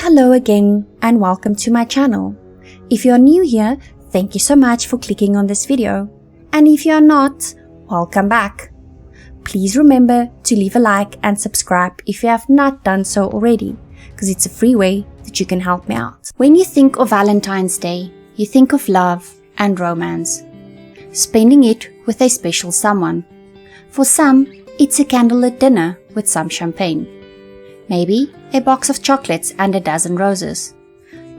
hello again and welcome to my channel. If you're new here, thank you so much for clicking on this video. And if you're not, welcome back. Please remember to leave a like and subscribe if you have not done so already, because it's a free way that you can help me out. When you think of Valentine's Day, you think of love and romance, spending it with a special someone. For some, it's a candlelit dinner with some champagne. Maybe a box of chocolates and a dozen roses.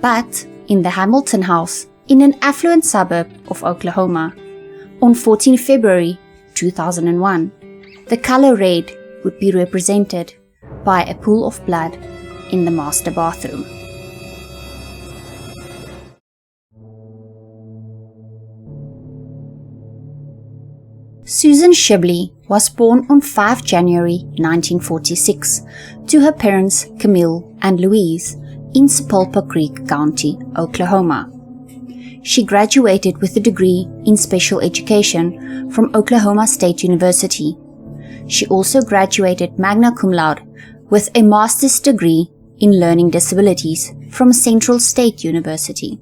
But in the Hamilton house, in an affluent suburb of Oklahoma, on 14 February 2001, the color red would be represented by a pool of blood in the master bathroom. Susan Shibley was born on 5 January 1946 to her parents Camille and Louise in Sepulpa Creek County, Oklahoma. She graduated with a degree in special education from Oklahoma State University. She also graduated magna cum laude with a master's degree in learning disabilities from Central State University.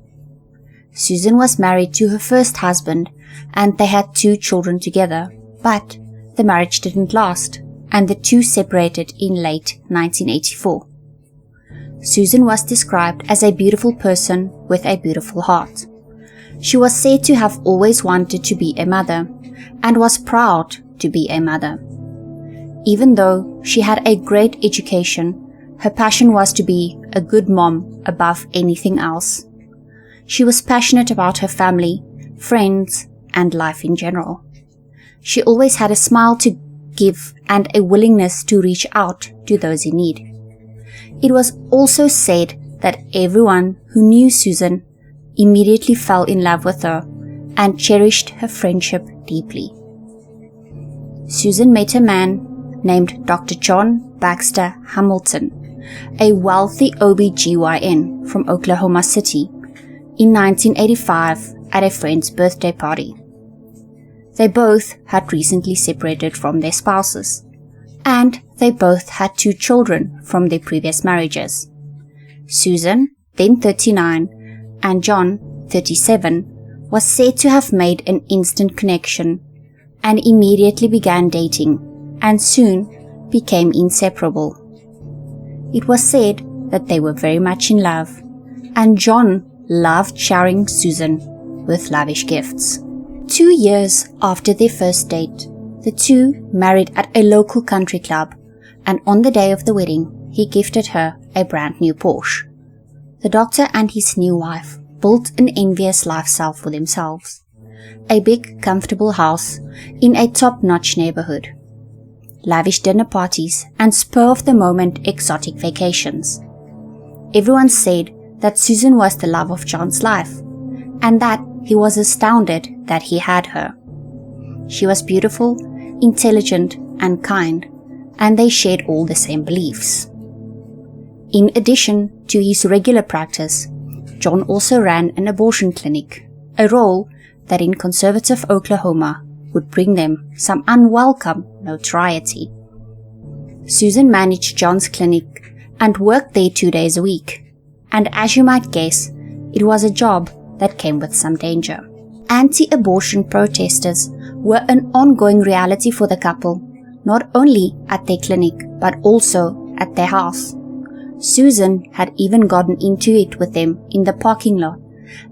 Susan was married to her first husband and they had 2 children together, but the marriage didn't last and the two separated in late 1984. Susan was described as a beautiful person with a beautiful heart. She was said to have always wanted to be a mother and was proud to be a mother. Even though she had a great education, her passion was to be a good mom above anything else. She was passionate about her family, friends, and life in general. She always had a smile to give and a willingness to reach out to those in need. It was also said that everyone who knew Susan immediately fell in love with her and cherished her friendship deeply. Susan met a man named Dr. John Baxter Hamilton, a wealthy OB-GYN from Oklahoma City, in 1985 at a friend's birthday party. They both had recently separated from their spouses, and they both had 2 children from their previous marriages. Susan, then 39, and John, 37, was said to have made an instant connection and immediately began dating and soon became inseparable. It was said that they were very much in love, and John loved showering Susan with lavish gifts. 2 years after their first date, the two married at a local country club, and on the day of the wedding, he gifted her a brand new Porsche. The doctor and his new wife built an envious lifestyle for themselves. A big, comfortable house in a top-notch neighborhood, lavish dinner parties, and spur-of-the-moment exotic vacations. Everyone said that Susan was the love of John's life, and that he was astounded that he had her. She was beautiful, intelligent, and kind, and they shared all the same beliefs. In addition to his regular practice, John also ran an abortion clinic, a role that in conservative Oklahoma would bring them some unwelcome notoriety. Susan managed John's clinic and worked there 2 days a week, and as you might guess, it was a job that came with some danger. Anti-abortion protesters were an ongoing reality for the couple, not only at their clinic but also at their house. Susan had even gotten into it with them in the parking lot,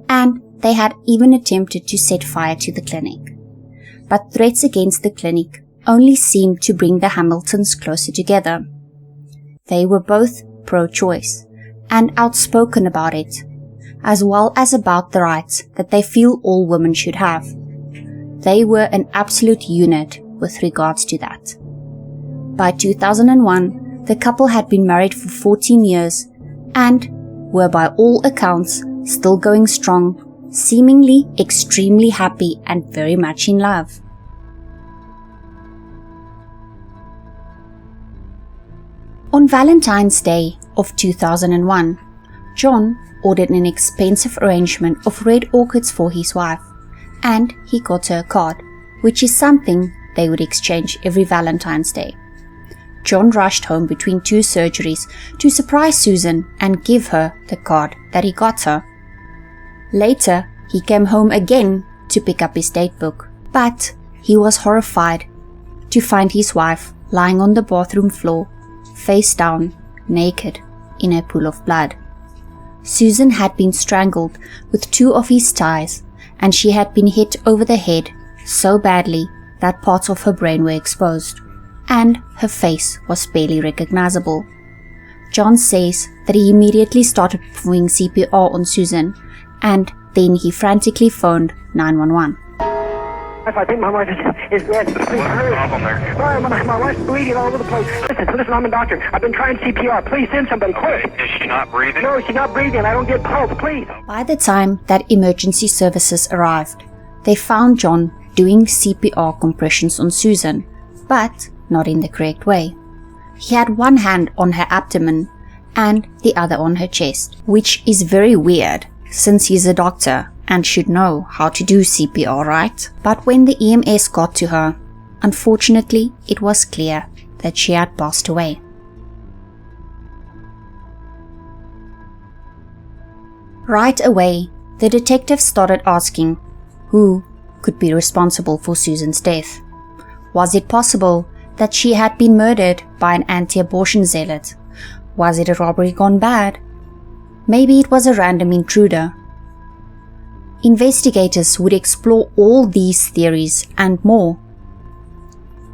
and they had even attempted to set fire to the clinic. But threats against the clinic only seemed to bring the Hamiltons closer together. They were both pro-choice and outspoken about it, as well as about the rights that they feel all women should have. They were an absolute unit with regards to that. By 2001, the couple had been married for 14 years and were by all accounts still going strong, seemingly extremely happy and very much in love. On Valentine's Day of 2001, John ordered an expensive arrangement of red orchids for his wife, and he got her a card, which is something they would exchange every Valentine's Day. John rushed home between 2 surgeries to surprise Susan and give her the card that he got her. Later, he came home again to pick up his date book, but he was horrified to find his wife lying on the bathroom floor, face down, naked, in a pool of blood. Susan had been strangled with 2 of his ties, and she had been hit over the head so badly that parts of her brain were exposed, and her face was barely recognizable. John says that he immediately started performing CPR on Susan, and then he frantically phoned 911. I think my wife is dead. Please hurry. Sorry, my wife's bleeding all over the place. Listen, I'm a doctor. I've been trying CPR. Please send somebody quick. Is she not breathing? No, she's not breathing. I don't get pulse. Please. By the time that emergency services arrived, they found John doing CPR compressions on Susan, but not in the correct way. He had one hand on her abdomen and the other on her chest, which is very weird since he's a doctor and should know how to do CPR, right? But when the EMS got to her, unfortunately, it was clear that she had passed away. Right away, the detectives started asking who could be responsible for Susan's death. Was it possible that she had been murdered by an anti-abortion zealot? Was it a robbery gone bad? Maybe it was a random intruder. Investigators would explore all these theories and more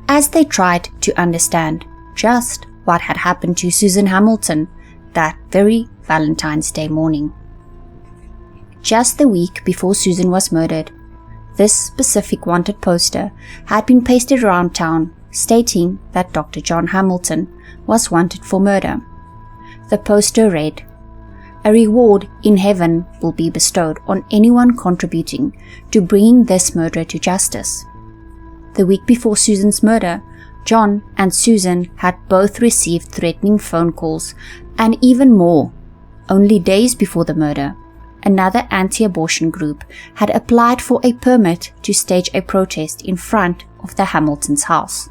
as they tried to understand just what had happened to Susan Hamilton that very Valentine's Day morning. Just the week before Susan was murdered, this specific wanted poster had been pasted around town stating that Dr. John Hamilton was wanted for murder. The poster read, "A reward in heaven will be bestowed on anyone contributing to bringing this murderer to justice." The week before Susan's murder, John and Susan had both received threatening phone calls, and even more. Only days before the murder, another anti-abortion group had applied for a permit to stage a protest in front of the Hamiltons' house.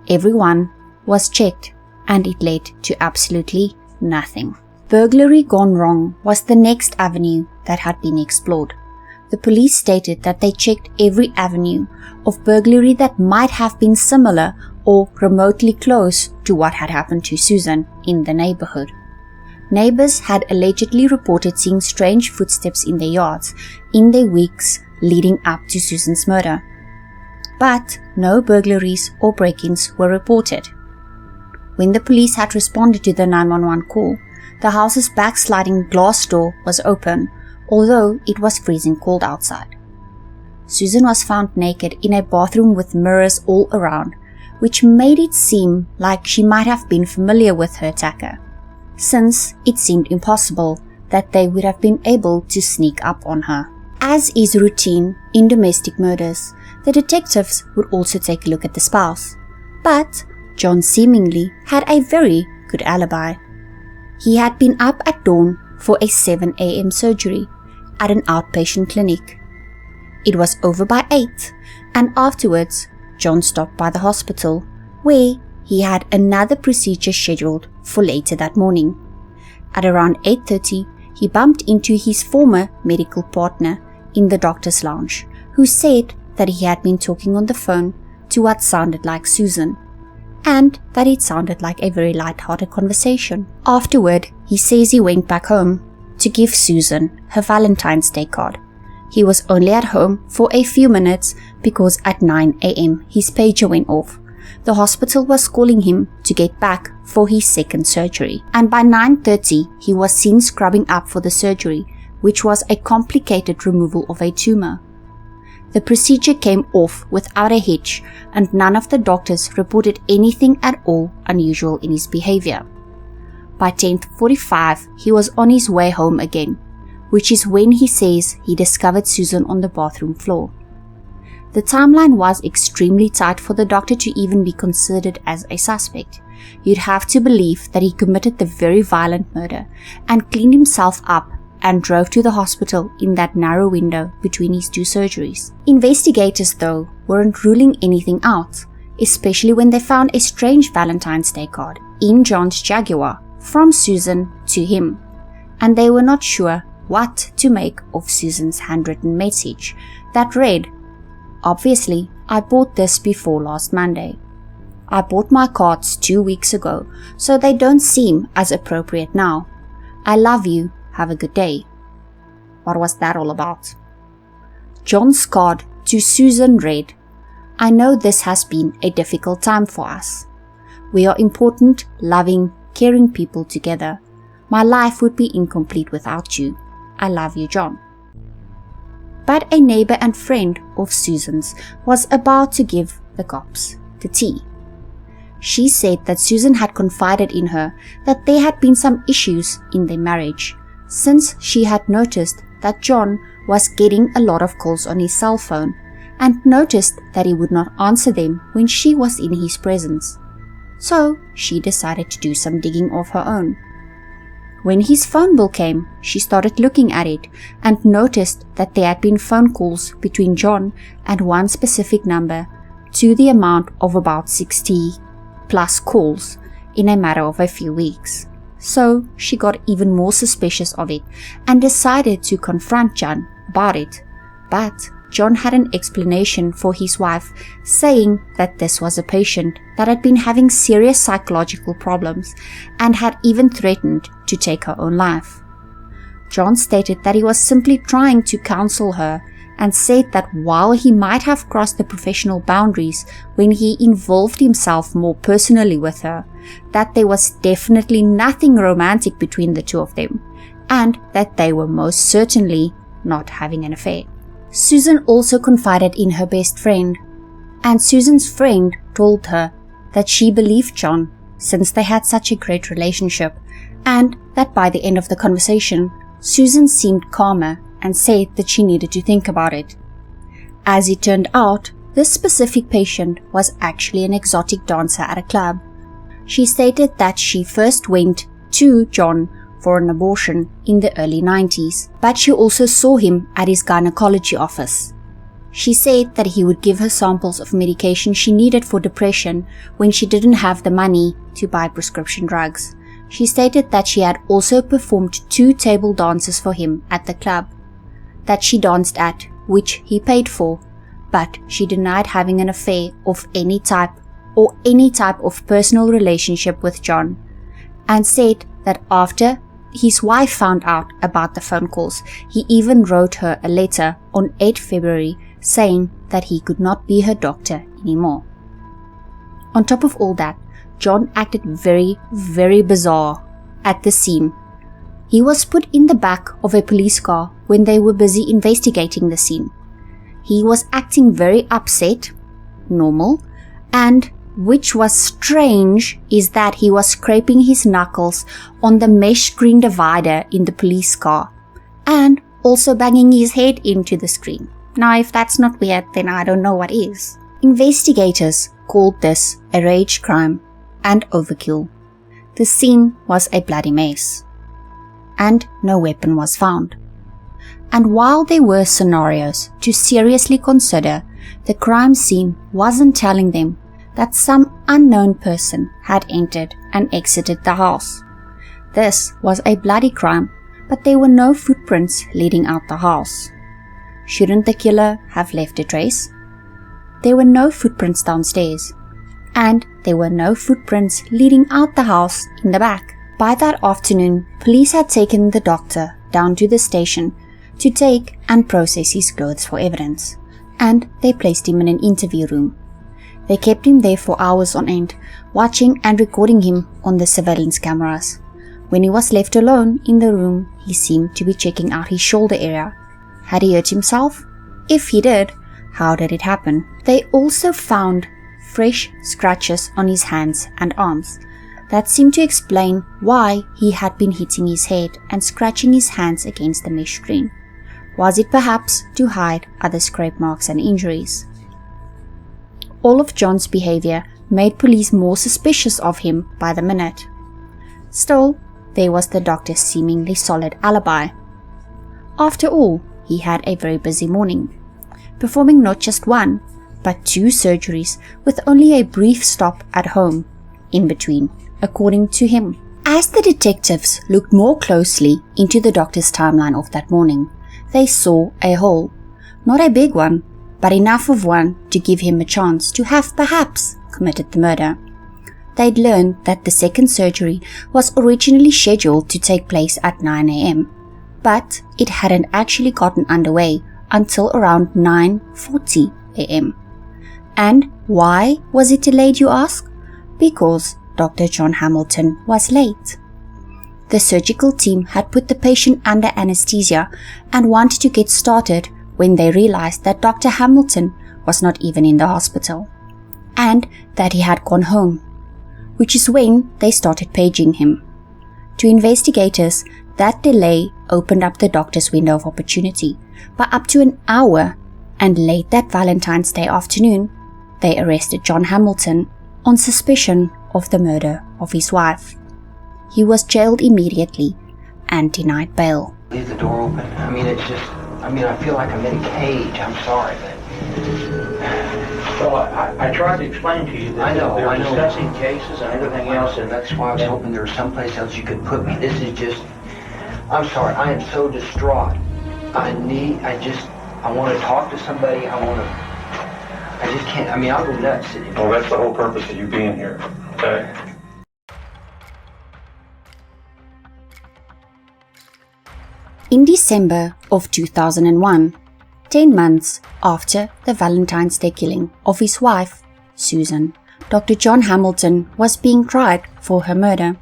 Everyone was checked, and it led to absolutely nothing. Burglary gone wrong was the next avenue that had been explored. The police stated that they checked every avenue of burglary that might have been similar or remotely close to what had happened to Susan in the neighborhood. Neighbors had allegedly reported seeing strange footsteps in their yards in the weeks leading up to Susan's murder. But no burglaries or break-ins were reported. When the police had responded to the 911 call, the house's backsliding glass door was open, although it was freezing cold outside. Susan was found naked in a bathroom with mirrors all around, which made it seem like she might have been familiar with her attacker, since it seemed impossible that they would have been able to sneak up on her. As is routine in domestic murders, the detectives would also take a look at the spouse, but John seemingly had a very good alibi. He had been up at dawn for a 7 a.m. surgery at an outpatient clinic. It was over by 8, and afterwards, John stopped by the hospital, where he had another procedure scheduled for later that morning. At around 8:30, he bumped into his former medical partner in the doctor's lounge, who said that he had been talking on the phone to what sounded like Susan, and that it sounded like a very light-hearted conversation. Afterward, he says he went back home to give Susan her Valentine's Day card. He was only at home for a few minutes because at 9 a.m. his pager went off. The hospital was calling him to get back for his second surgery, and by 9:30 he was seen scrubbing up for the surgery, which was a complicated removal of a tumor. The procedure came off without a hitch, and none of the doctors reported anything at all unusual in his behavior. By 10:45, he was on his way home again, which is when he says he discovered Susan on the bathroom floor. The timeline was extremely tight for the doctor to even be considered as a suspect. You'd have to believe that he committed the very violent murder and cleaned himself up and drove to the hospital in that narrow window between his 2 surgeries. Investigators, though, weren't ruling anything out. especially when they found a strange Valentine's Day card in John's Jaguar from Susan to him, and they were not sure what to make of Susan's handwritten message that read, "Obviously, I bought this before last Monday. I bought my cards 2 weeks ago, so they don't seem as appropriate now. I love you. Have a good day." What was that all about? John's card to Susan read, "I know this has been a difficult time for us. We are important, loving, caring people together. My life would be incomplete without you. I love you, John." But a neighbor and friend of Susan's was about to give the cops the tea. She said that Susan had confided in her that there had been some issues in their marriage, since she had noticed that John was getting a lot of calls on his cell phone and noticed that he would not answer them when she was in his presence. So she decided to do some digging of her own. When his phone bill came, she started looking at it and noticed that there had been phone calls between John and one specific number to the amount of about 60 plus calls in a matter of a few weeks. So she got even more suspicious of it and decided to confront John about it. But John had an explanation for his wife, saying that this was a patient that had been having serious psychological problems and had even threatened to take her own life. John stated that he was simply trying to counsel her and said that while he might have crossed the professional boundaries when he involved himself more personally with her, that there was definitely nothing romantic between the two of them, and that they were most certainly not having an affair. Susan also confided in her best friend, and Susan's friend told her that she believed John since they had such a great relationship, and that by the end of the conversation, Susan seemed calmer and said that she needed to think about it. As it turned out, this specific patient was actually an exotic dancer at a club. She stated that she first went to John for an abortion in the early 90s, but she also saw him at his gynecology office. She said that he would give her samples of medication she needed for depression when she didn't have the money to buy prescription drugs. She stated that she had also performed 2 table dances for him at the club that she danced at, which he paid for, but she denied having an affair of any type or any type of personal relationship with John, and said that after his wife found out about the phone calls, he even wrote her a letter on 8 February saying that he could not be her doctor anymore. On top of all that, John acted very, very bizarre at the scene. He was put in the back of a police car when they were busy investigating the scene. He was acting very upset, normal, and which was strange is that he was scraping his knuckles on the mesh screen divider in the police car and also banging his head into the screen. Now, if that's not weird, then I don't know what is. Investigators called this a rage crime and overkill. The scene was a bloody mess, and no weapon was found. And while there were scenarios to seriously consider, the crime scene wasn't telling them that some unknown person had entered and exited the house. This was a bloody crime, but there were no footprints leading out the house. Shouldn't the killer have left a trace? There were no footprints downstairs, and there were no footprints leading out the house in the back. By that afternoon, police had taken the doctor down to the station to take and process his clothes for evidence, and they placed him in an interview room. They kept him there for hours on end, watching and recording him on the surveillance cameras. When he was left alone in the room, he seemed to be checking out his shoulder area. Had he hurt himself? If he did, how did it happen? They also found fresh scratches on his hands and arms. That seemed to explain why he had been hitting his head and scratching his hands against the mesh screen. Was it perhaps to hide other scrape marks and injuries? All of John's behavior made police more suspicious of him by the minute. Still, there was the doctor's seemingly solid alibi. After all, he had a very busy morning, performing not just one, but 2 surgeries with only a brief stop at home in between, according to him. As the detectives looked more closely into the doctor's timeline of that morning, they saw a hole. Not a big one, but enough of one to give him a chance to have perhaps committed the murder. They'd learned that the second surgery was originally scheduled to take place at 9 a.m., but it hadn't actually gotten underway until around 9:40 a.m. And why was it delayed, you ask? Because Dr. John Hamilton was late. The surgical team had put the patient under anesthesia and wanted to get started when they realized that Dr. Hamilton was not even in the hospital, and that he had gone home, which is when they started paging him. To investigators, that delay opened up the doctor's window of opportunity by up to an hour, and late that Valentine's Day afternoon, they arrested John Hamilton on suspicion of the murder of his wife. He was jailed immediately and denied bail. Leave the door open. I feel like I'm in a cage. I'm sorry, but... Well, I tried to explain to you that they're discussing cases and everything else, and that's why I was hoping there was someplace else you could put me. This is just... I'm sorry, I am so distraught. I want to talk to somebody. I just can't. I'll go nuts sitting here. Well, that's the whole purpose of you being here, okay? In December of 2001, 10 months after the Valentine's Day killing of his wife, Susan, Dr. John Hamilton was being tried for her murder.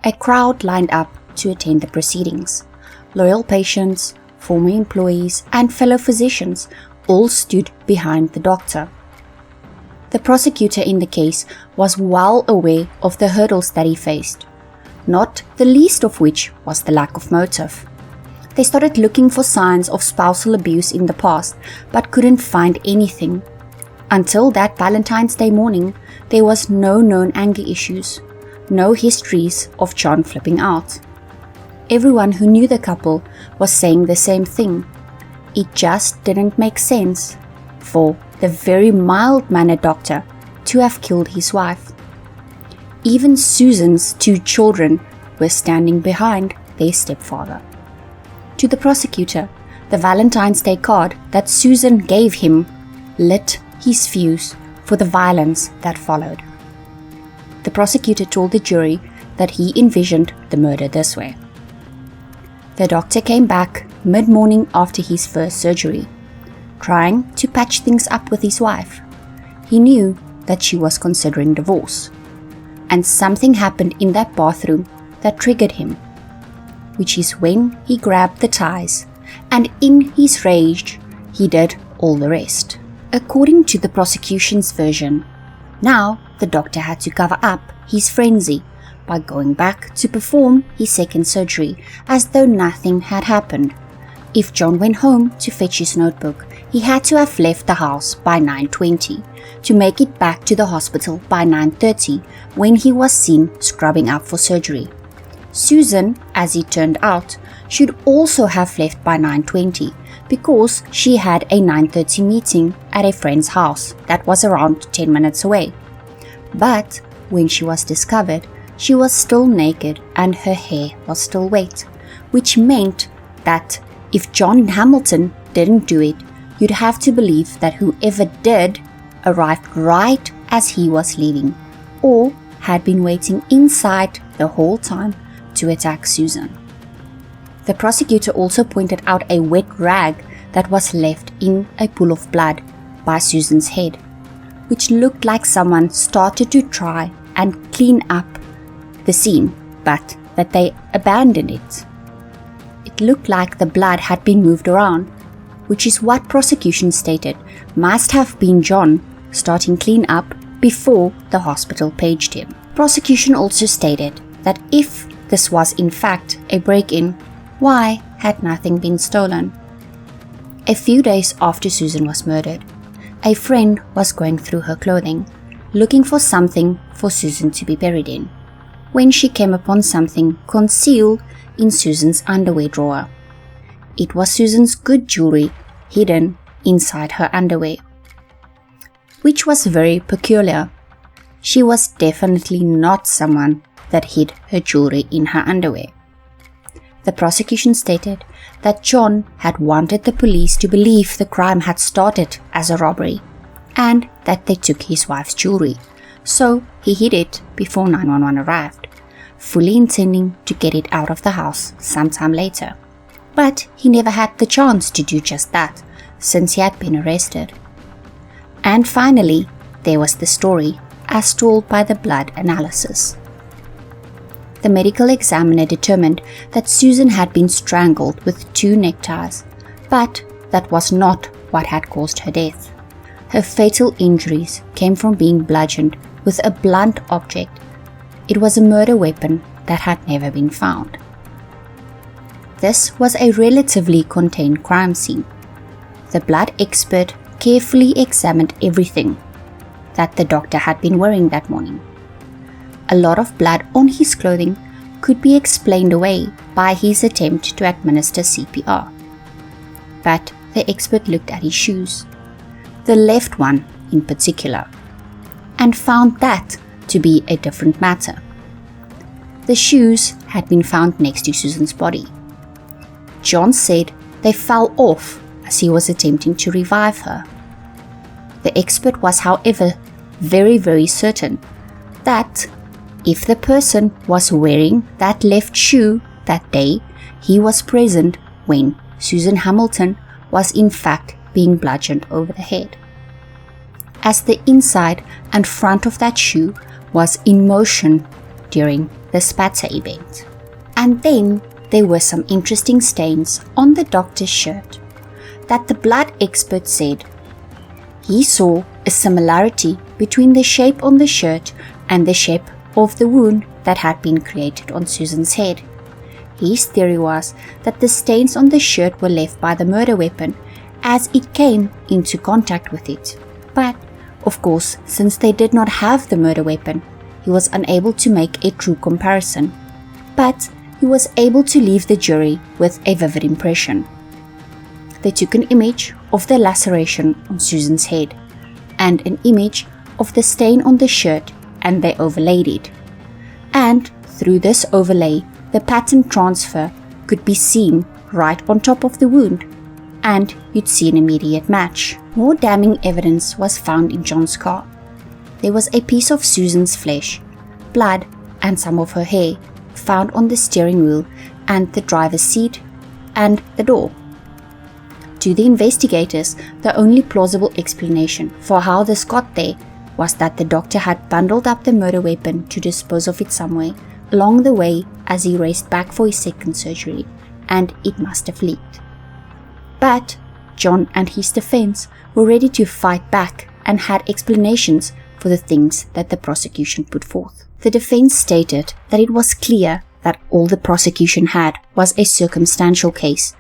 A crowd lined up to attend the proceedings. Loyal patients, former employees, and fellow physicians all stood behind the doctor. The prosecutor in the case was well aware of the hurdles that he faced, not the least of which was the lack of motive. They started looking for signs of spousal abuse in the past, but couldn't find anything. Until that Valentine's Day morning, there was no known anger issues, no histories of John flipping out. Everyone who knew the couple was saying the same thing. It just didn't make sense for the very mild-mannered doctor to have killed his wife. Even Susan's 2 children were standing behind their stepfather. To the prosecutor, the Valentine's Day card that Susan gave him lit his fuse for the violence that followed. The prosecutor told the jury that he envisioned the murder this way. The doctor came back mid-morning after his first surgery, trying to patch things up with his wife. He knew that she was considering divorce, and something happened in that bathroom that triggered him, which is when he grabbed the ties, and in his rage, he did all the rest. According to the prosecution's version, now the doctor had to cover up his frenzy by going back to perform his second surgery as though nothing had happened. If John went home to fetch his notebook, he had to have left the house by 9:20 to make it back to the hospital by 9:30 when he was seen scrubbing up for surgery. Susan, as it turned out, should also have left by 9:20 because she had a 9:30 meeting at a friend's house that was around 10 minutes away. But when she was discovered, she was still naked and her hair was still wet, which meant that if John Hamilton didn't do it, you'd have to believe that whoever did arrived right as he was leaving, or had been waiting inside the whole time to attack Susan. The prosecutor also pointed out a wet rag that was left in a pool of blood by Susan's head, which looked like someone started to try and clean up the scene, but that they abandoned it. It looked like the blood had been moved around, which is what prosecution stated must have been John starting clean up before the hospital paged him. Prosecution also stated that if this was in fact a break-in, why had nothing been stolen? A few days after Susan was murdered, a friend was going through her clothing, looking for something for Susan to be buried in, when she came upon something concealed in Susan's underwear drawer. It was Susan's good jewelry hidden inside her underwear. which was very peculiar. She was definitely not someone that hid her jewelry in her underwear. The prosecution stated that John had wanted the police to believe the crime had started as a robbery and that they took his wife's jewelry, so he hid it before 911 arrived, fully intending to get it out of the house sometime later. But he never had the chance to do just that, since he had been arrested. And finally, there was the story as told by the blood analysis. The medical examiner determined that Susan had been strangled with 2 neckties, but that was not what had caused her death. Her fatal injuries came from being bludgeoned with a blunt object. It was a murder weapon that had never been found. This was a relatively contained crime scene. The blood expert carefully examined everything that the doctor had been wearing that morning. A lot of blood on his clothing could be explained away by his attempt to administer CPR. But the expert looked at his shoes, the left one in particular, and found that to be a different matter. The shoes had been found next to Susan's body. John said they fell off as he was attempting to revive her. The expert was, however, very certain that if the person was wearing that left shoe that day, he was present when Susan Hamilton was in fact being bludgeoned over the head, as the inside and front of that shoe was in motion during the spatter event. And then there were some interesting stains on the doctor's shirt that the blood expert said he saw a similarity between the shape on the shirt and the shape of the wound that had been created on Susan's head. His theory was that the stains on the shirt were left by the murder weapon as it came into contact with it. But, of course, since they did not have the murder weapon, he was unable to make a true comparison. But he was able to leave the jury with a vivid impression. They took an image of the laceration on Susan's head and an image of the stain on the shirt, and they overlaid it. And through this overlay, the pattern transfer could be seen right on top of the wound, and you'd see an immediate match. More damning evidence was found in John's car. There was a piece of Susan's flesh, blood, and some of her hair found on the steering wheel and the driver's seat and the door. To the investigators, the only plausible explanation for how this got there was that the doctor had bundled up the murder weapon to dispose of it somewhere along the way as he raced back for his second surgery, and it must have leaked. But John and his defense were ready to fight back and had explanations for the things that the prosecution put forth. The defense stated that it was clear that all the prosecution had was a circumstantial case,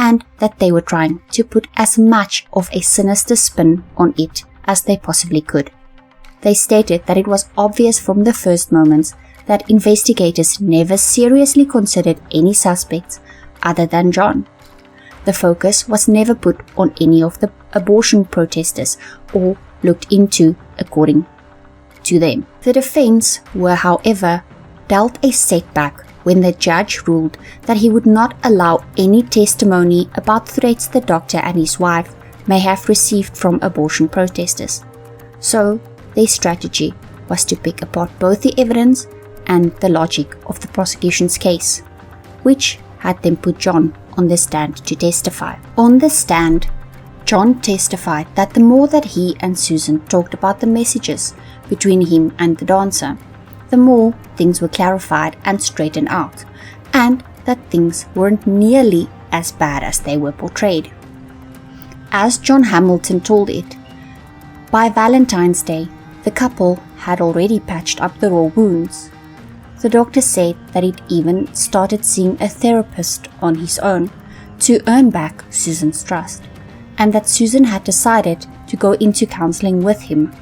and that they were trying to put as much of a sinister spin on it as they possibly could. They stated that it was obvious from the first moments that investigators never seriously considered any suspects other than John. The focus was never put on any of the abortion protesters or looked into according to them. The defense were, however, dealt a setback when the judge ruled that he would not allow any testimony about threats the doctor and his wife may have received from abortion protesters. So, their strategy was to pick apart both the evidence and the logic of the prosecution's case, which had them put John on the stand to testify. On the stand, John testified that the more that he and Susan talked about the messages between him and the dancer, the more things were clarified and straightened out, and that things weren't nearly as bad as they were portrayed. As John Hamilton told it, by Valentine's Day, the couple had already patched up the raw wounds. The doctor said that he'd even started seeing a therapist on his own to earn back Susan's trust, and that Susan had decided to go into counseling with him.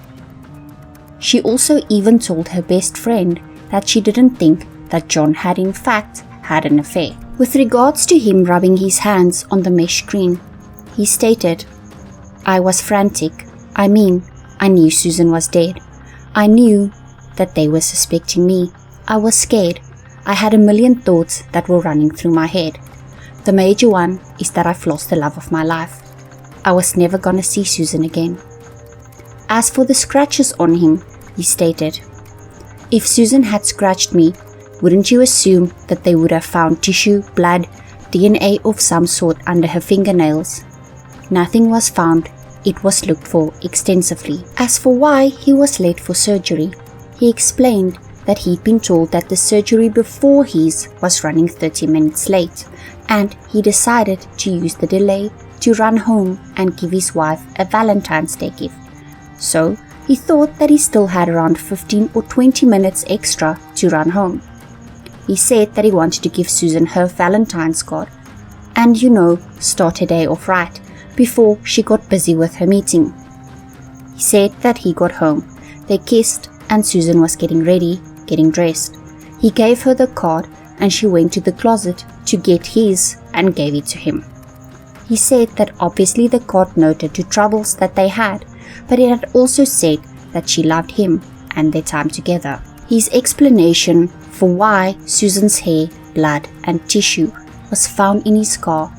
She also even told her best friend that she didn't think that John had in fact had an affair. With regards to him rubbing his hands on the mesh screen, he stated, "I was frantic. I mean, I knew Susan was dead. I knew that they were suspecting me. I was scared. I had a million thoughts that were running through my head. The major one is that I've lost the love of my life. I was never gonna see Susan again. As for the scratches on him, he stated, "If Susan had scratched me, wouldn't you assume that they would have found tissue, blood, DNA of some sort under her fingernails? Nothing was found. It was looked for extensively." As for why he was late for surgery, he explained that he'd been told that the surgery before his was running 30 minutes late, and he decided to use the delay to run home and give his wife a Valentine's Day gift. So he thought that he still had around 15 or 20 minutes extra to run home. He said that he wanted to give Susan her Valentine's card and, start her day off right before she got busy with her meeting. He said that he got home, they kissed, and Susan was getting ready, getting dressed. He gave her the card and she went to the closet to get his and gave it to him. He said that obviously the card noted to troubles that they had, but it had also said that she loved him and their time together. His explanation for why Susan's hair, blood and tissue was found in his car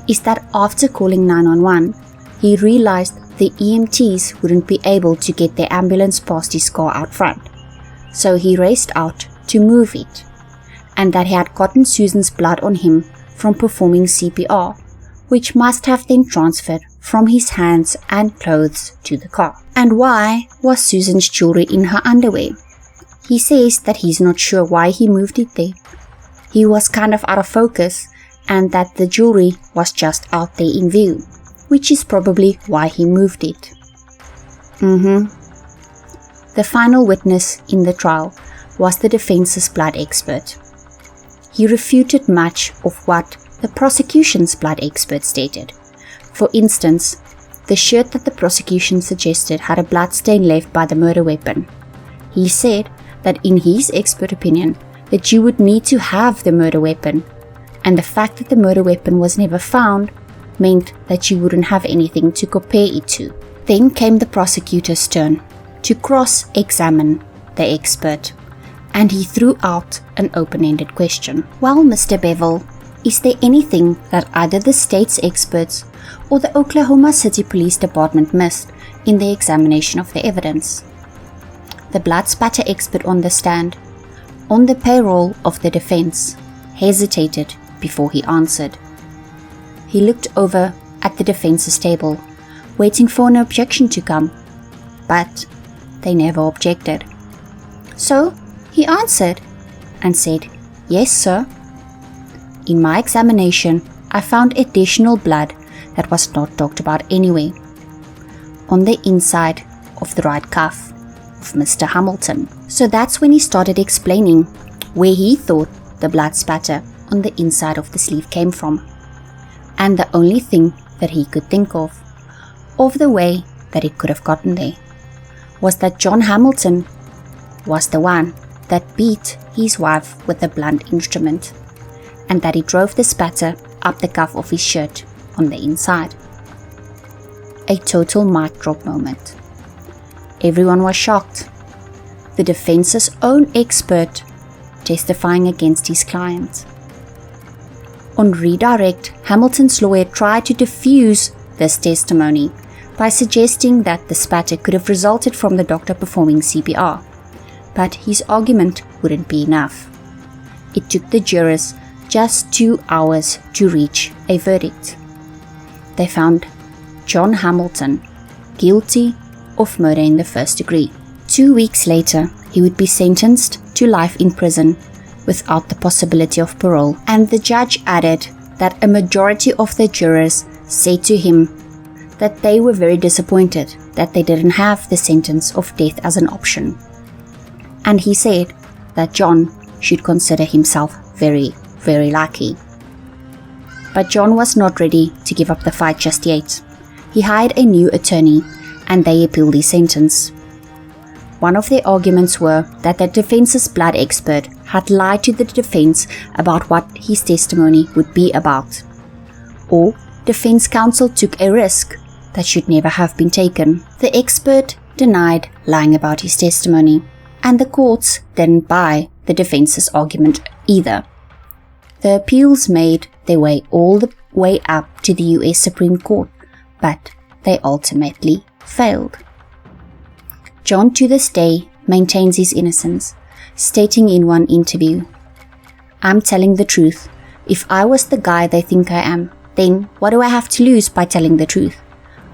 is that after calling 911, he realized the EMTs wouldn't be able to get their ambulance past his car out front. So he raced out to move it, and that he had gotten Susan's blood on him from performing CPR, which must have then transferred from his hands and clothes to the car. And why was Susan's jewelry in her underwear? He says that he's not sure why he moved it there. He was kind of out of focus, and that the jewelry was just out there in view, which is probably why he moved it. The final witness in the trial was the defense's blood expert. He refuted much of what the prosecution's blood expert stated. For instance, the shirt that the prosecution suggested had a blood stain left by the murder weapon. He said that in his expert opinion, that you would need to have the murder weapon, and the fact that the murder weapon was never found meant that you wouldn't have anything to compare it to. Then came the prosecutor's turn to cross-examine the expert, and he threw out an open-ended question. "Well, Mr. Bevel, is there anything that either the state's experts or the Oklahoma City Police Department missed in the examination of the evidence?" The blood spatter expert on the stand, on the payroll of the defense, hesitated before he answered. He looked over at the defense's table, waiting for an objection to come, but they never objected. So he answered and said, "Yes, sir. In my examination, I found additional blood that was not talked about anyway, on the inside of the right cuff of Mr. Hamilton." So that's when he started explaining where he thought the blood spatter on the inside of the sleeve came from. And the only thing that he could think of the way that it could have gotten there, was that John Hamilton was the one that beat his wife with a blunt instrument, and that he drove the spatter up the cuff of his shirt on the inside. A total mic drop moment. Everyone was shocked. The defense's own expert testifying against his client. On redirect, Hamilton's lawyer tried to defuse this testimony by suggesting that the spatter could have resulted from the doctor performing CPR, but his argument wouldn't be enough. It took the jurors just 2 hours to reach a verdict. They found John Hamilton guilty of murder in the first degree. 2 weeks later, he would be sentenced to life in prison without the possibility of parole, and the judge added that a majority of the jurors said to him that they were very disappointed that they didn't have the sentence of death as an option. And he said that John should consider himself very, very lucky. But John was not ready to give up the fight just yet. He hired a new attorney, and they appealed his sentence. One of their arguments were that the defense's blood expert had lied to the defense about what his testimony would be about, or defense counsel took a risk that should never have been taken. The expert denied lying about his testimony, and the courts didn't buy the defense's argument either. The appeals made their way all the way up to the US Supreme Court, but they ultimately failed. John to this day maintains his innocence, stating in one interview, "I'm telling the truth. If I was the guy they think I am, then what do I have to lose by telling the truth?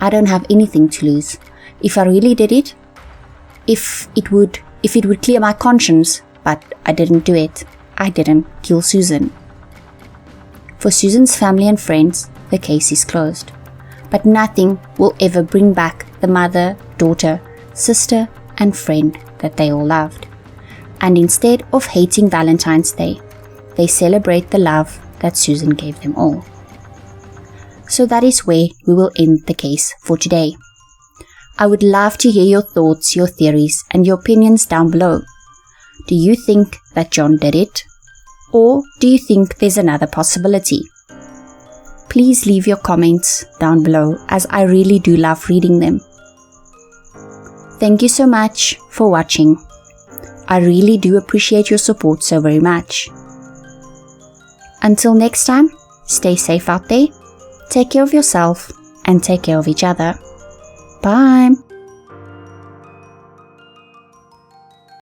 I don't have anything to lose. If I really did it, if it would clear my conscience, but I didn't do it. I didn't kill Susan." For Susan's family and friends, the case is closed. But nothing will ever bring back the mother, daughter, sister, and friend that they all loved. And instead of hating Valentine's Day, they celebrate the love that Susan gave them all. So that is where we will end the case for today. I would love to hear your thoughts, your theories, and your opinions down below. Do you think that John did it? Or do you think there's another possibility? Please leave your comments down below, as I really do love reading them. Thank you so much for watching. I really do appreciate your support so very much. Until next time, stay safe out there, take care of yourself, and take care of each other. Bye!